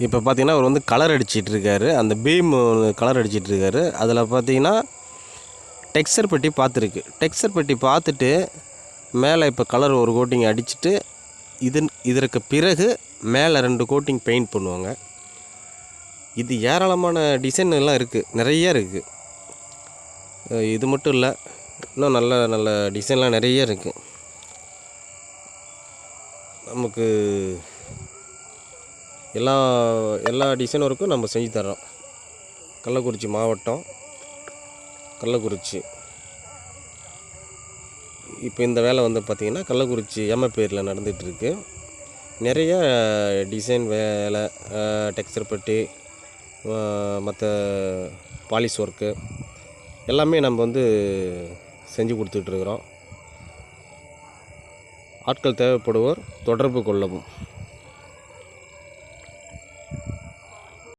இப்போ பார்த்தீங்கன்னா அவர் வந்து கலர் அடிச்சிட்ருக்காரு. அந்த பீம் கலர் அடிச்சிட்ருக்காரு. அதில் பார்த்தீங்கன்னா டெக்ஸ்சர் பெட்டி பார்த்துருக்கு. டெக்ஸ்சர் பெட்டி பார்த்துட்டு மேலே இப்போ கலர் ஒரு கோட்டிங் அடிச்சுட்டு இதற்கு பிறகு மேலே 2 கோட்டிங் பெயிண்ட் பண்ணுவாங்க. இது ஏராளமான டிசைன் எல்லாம் இருக்குது, நிறைய இருக்குது. இது மட்டும் இல்லை, இன்னும் நல்ல நல்ல டிசைன்லாம் நிறைய இருக்குது. நமக்கு எல்லா டிசைன் ஒர்க்கும் நம்ம செஞ்சு தர்றோம். கள்ளக்குறிச்சி மாவட்டம், கள்ளக்குறிச்சி. இப்போ இந்த வேலை வந்து பார்த்திங்கன்னா கள்ளக்குறிச்சி எம்எப்பேரில் நடந்துகிட்ருக்கு. நிறைய டிசைன் வேலை, டெக்ஸ்சர் பெட்டி, மற்ற பாலிஷ் ஒர்க்கு எல்லாமே நம்ம வந்து செஞ்சு கொடுத்துட்ருக்குறோம். ஆட்கள் தேவைப்படுவோர் தொடர்பு கொள்ளவும்.